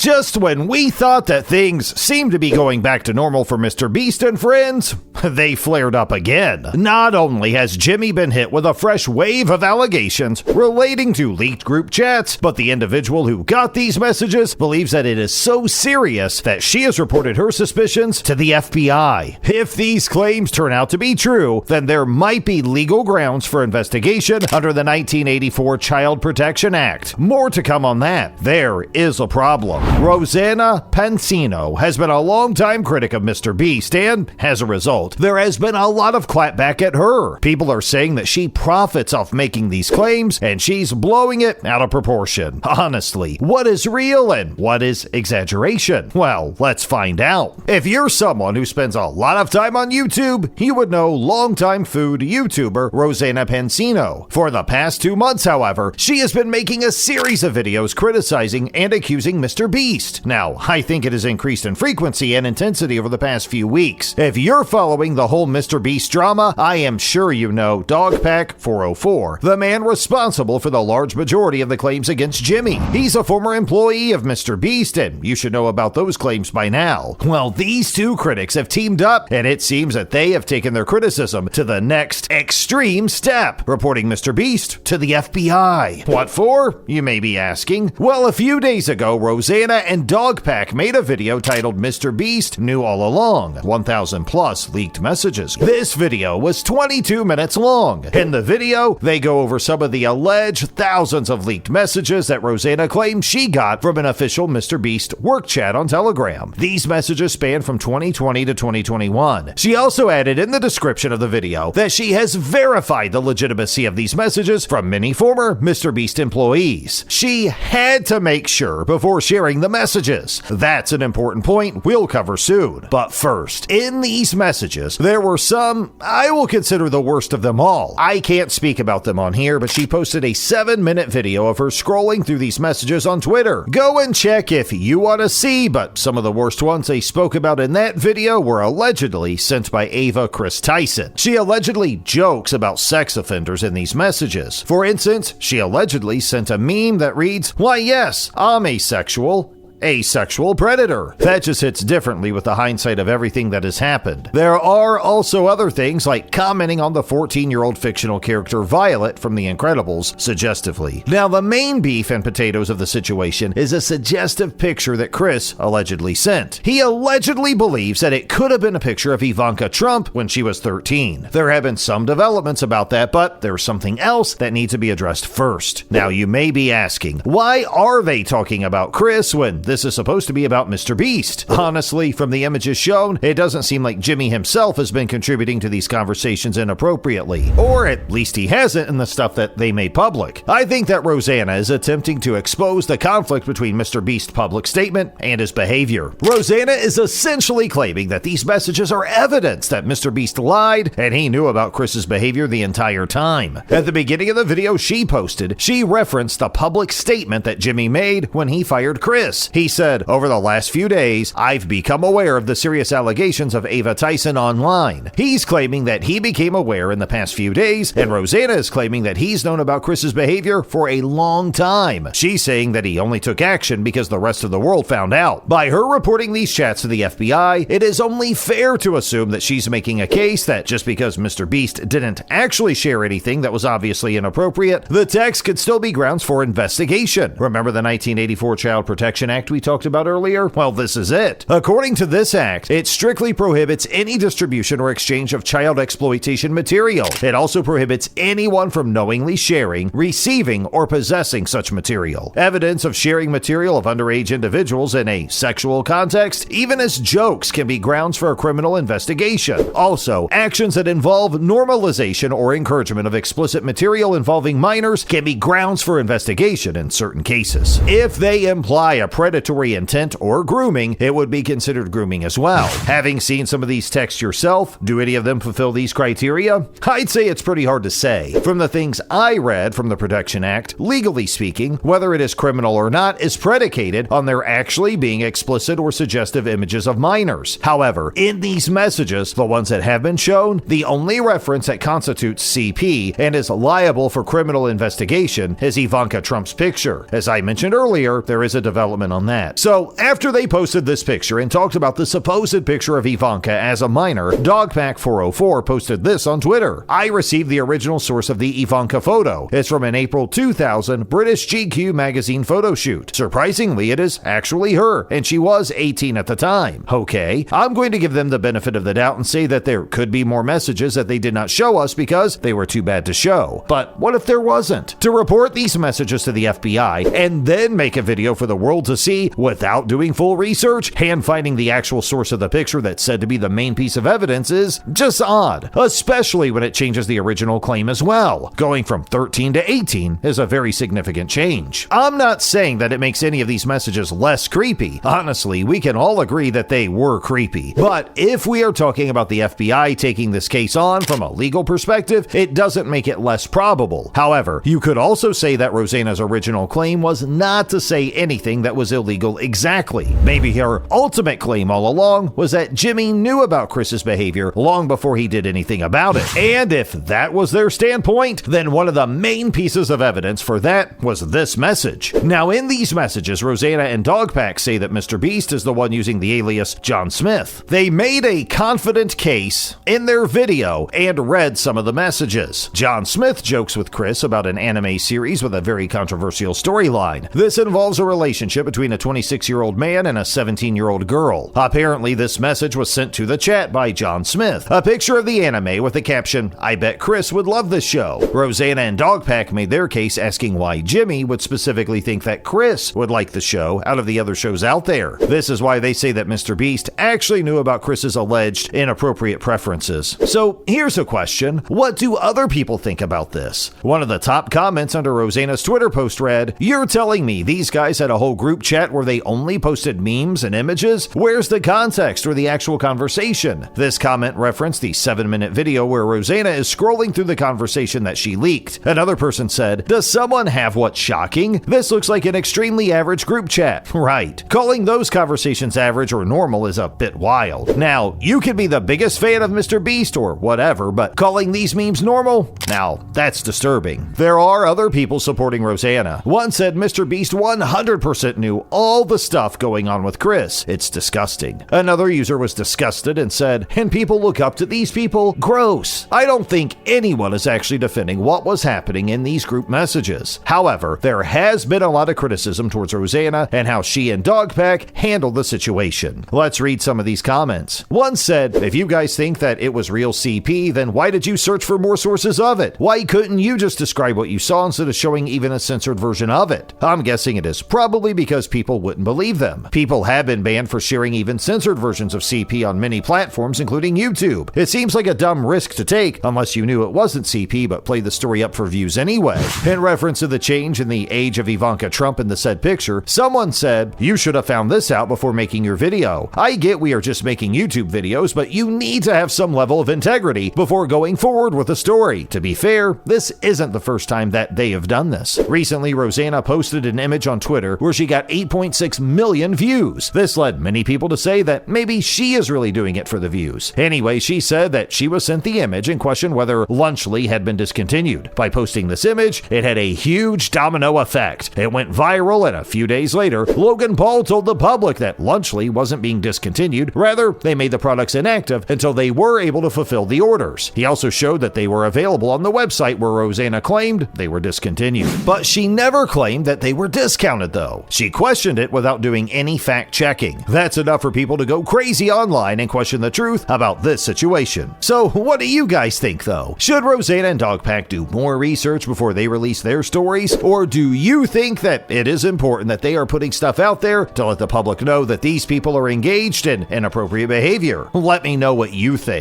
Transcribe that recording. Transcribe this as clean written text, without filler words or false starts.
just when we thought that things seemed to be going back to normal for MrBeast and friends, they flared up again. Not only has Jimmy been hit with a fresh wave of allegations relating to leaked group chats, but the individual who got these messages believes that it is so serious that she has reported her suspicions to the FBI. If these claims turn out to be true, then there might be legal grounds for investigation under the 1984 Child Protection Act. More to come on that. There is a problem. Rosanna Pansino has been a longtime critic of MrBeast, and as a result, there has been a lot of clapback at her. People are saying that she profits off making these claims, and she's blowing it out of proportion. Honestly, what is real and what is exaggeration? Well, let's find out. If you're someone who spends a lot of time on YouTube, you would know longtime food YouTuber Rosanna Pansino. For the past 2 months, however, she has been making a series of videos criticizing and accusing MrBeast. Now, I think it has increased in frequency and intensity over the past few weeks. If you're following the whole MrBeast drama, I am sure you know Dogpack 404, the man responsible for the large majority of the claims against Jimmy. He's a former employee of MrBeast, and you should know about those claims by now. Well, these two critics have teamed up, and it seems that they have taken their criticism to the next extreme step, reporting MrBeast to the FBI. What for, you may be asking? Well, a few days ago, Rosanna and Dogpack made a video titled MrBeast Knew All Along, 1,000 plus leaked messages. This video was 22 minutes long. In the video, they go over some of the alleged thousands of leaked messages that Rosanna claims she got from an official MrBeast work chat on Telegram. These messages span from 2020 to 2021. She also added in the description of the video that she has verified the legitimacy of these messages from many former MrBeast employees. She had to make sure before sharing the messages. That's an important point we'll cover soon. But first, in these messages, there were some I will consider the worst of them all. I can't speak about them on here, but she posted a 7-minute video of her scrolling through these messages on Twitter. Go and check if you want to see, but some of the worst ones they spoke about in that video were allegedly sent by Chris Tyson. She allegedly jokes about sex offenders in these messages. For instance, she allegedly sent a meme that reads, "Why yes, I'm asexual predator." That just hits differently with the hindsight of everything that has happened. There are also other things like commenting on the 14-year-old fictional character Violet from The Incredibles suggestively. Now, the main beef and potatoes of the situation is a suggestive picture that Chris allegedly sent. He allegedly believes that it could have been a picture of Ivanka Trump when she was 13. There have been some developments about that, but there's something else that needs to be addressed first. Now, you may be asking, why are they talking about Chris when this is supposed to be about MrBeast? Honestly, from the images shown, it doesn't seem like Jimmy himself has been contributing to these conversations inappropriately. Or at least he hasn't in the stuff that they made public. I think that Rosanna is attempting to expose the conflict between MrBeast's public statement and his behavior. Rosanna is essentially claiming that these messages are evidence that MrBeast lied and he knew about Chris's behavior the entire time. At the beginning of the video she posted, she referenced the public statement that Jimmy made when he fired Chris. He said, "Over the last few days, I've become aware of the serious allegations of Ava Tyson online." He's claiming that he became aware in the past few days, and Rosanna is claiming that he's known about Chris's behavior for a long time. She's saying that he only took action because the rest of the world found out. By her reporting these chats to the FBI, it is only fair to assume that she's making a case that just because MrBeast didn't actually share anything that was obviously inappropriate, the text could still be grounds for investigation. Remember the 1984 Child Protection Act we talked about earlier? Well, this is it. According to this act, it strictly prohibits any distribution or exchange of child exploitation material. It also prohibits anyone from knowingly sharing, receiving, or possessing such material. Evidence of sharing material of underage individuals in a sexual context, even as jokes, can be grounds for a criminal investigation. Also, actions that involve normalization or encouragement of explicit material involving minors can be grounds for investigation in certain cases. If they imply a predatory intent or grooming, it would be considered grooming as well. Having seen some of these texts yourself, do any of them fulfill these criteria? I'd say it's pretty hard to say. From the things I read from the Protection Act, legally speaking, whether it is criminal or not is predicated on there actually being explicit or suggestive images of minors. However, in these messages, the ones that have been shown, the only reference that constitutes CP and is liable for criminal investigation is Ivanka Trump's picture. As I mentioned earlier, there is a development on on that. So after they posted this picture and talked about the supposed picture of Ivanka as a minor, Dogpack 404 posted this on Twitter. I received the original source of the Ivanka photo. It's from an April 2000 British GQ magazine photo shoot. Surprisingly, it is actually her, and she was 18 at the time. Okay, I'm going to give them the benefit of the doubt and say that there could be more messages that they did not show us because they were too bad to show. But what if there wasn't? To report these messages to the FBI and then make a video for the world to see without doing full research, hand-finding the actual source of the picture that's said to be the main piece of evidence is just odd, especially when it changes the original claim as well. Going from 13 to 18 is a very significant change. I'm not saying that it makes any of these messages less creepy. Honestly, we can all agree that they were creepy. But if we are talking about the FBI taking this case on from a legal perspective, it doesn't make it less probable. However, you could also say that Rosanna's original claim was not to say anything that was illegal exactly. Maybe her ultimate claim all along was that Jimmy knew about Chris's behavior long before he did anything about it. And if that was their standpoint, then one of the main pieces of evidence for that was this message. Now, in these messages, Rosanna and Dogpack say that MrBeast is the one using the alias John Smith. They made a confident case in their video and read some of the messages. John Smith jokes with Chris about an anime series with a very controversial storyline. This involves a relationship between a 26-year-old man and a 17-year-old girl. Apparently, this message was sent to the chat by John Smith. A picture of the anime with the caption, "I bet Chris would love this show." Rosanna and Dogpack made their case asking why Jimmy would specifically think that Chris would like the show out of the other shows out there. This is why they say that MrBeast actually knew about Chris's alleged inappropriate preferences. So here's a question. What do other people think about this? One of the top comments under Rosanna's Twitter post read, "You're telling me these guys had a whole group chat where they only posted memes and images? Where's the context or the actual conversation?" This comment referenced the 7-minute video where Rosanna is scrolling through the conversation that she leaked. Another person said, "Does someone have what's shocking? This looks like an extremely average group chat." Right. Calling those conversations average or normal is a bit wild. Now, you could be the biggest fan of MrBeast or whatever, but calling these memes normal? Now, that's disturbing. There are other people supporting Rosanna. One said MrBeast 100% knew all the stuff going on with Chris. It's disgusting. Another user was disgusted and said, "And people look up to these people? Gross." I don't think anyone is actually defending what was happening in these group messages. However, there has been a lot of criticism towards Rosanna and how she and Dogpack handled the situation. Let's read some of these comments. One said, "If you guys think that it was real CP, then why did you search for more sources of it? Why couldn't you just describe what you saw instead of showing even a censored version of it?" I'm guessing it is probably because people wouldn't believe them. People have been banned for sharing even censored versions of CP on many platforms, including YouTube. It seems like a dumb risk to take unless you knew it wasn't CP but played the story up for views anyway. In reference to the change in the age of Ivanka Trump in the said picture, someone said, "You should have found this out before making your video. I get we are just making YouTube videos, but you need to have some level of integrity before going forward with a story. To be fair, this isn't the first time that they have done this." Recently, Rosanna posted an image on Twitter where she got 8.6 million views. This led many people to say that maybe she is really doing it for the views. Anyway, she said that she was sent the image and questioned whether Lunchly had been discontinued. By posting this image, it had a huge domino effect. It went viral, and a few days later, Logan Paul told the public that Lunchly wasn't being discontinued. Rather, they made the products inactive until they were able to fulfill the orders. He also showed that they were available on the website where Rosanna claimed they were discontinued. But she never claimed that they were discounted, though. She questioned it without doing any fact checking. That's enough for people to go crazy online and question the truth about this situation. So, what do you guys think, though? Should Rosanna and Dogpack do more research before they release their stories? Or do you think that it is important that they are putting stuff out there to let the public know that these people are engaged in inappropriate behavior? Let me know what you think.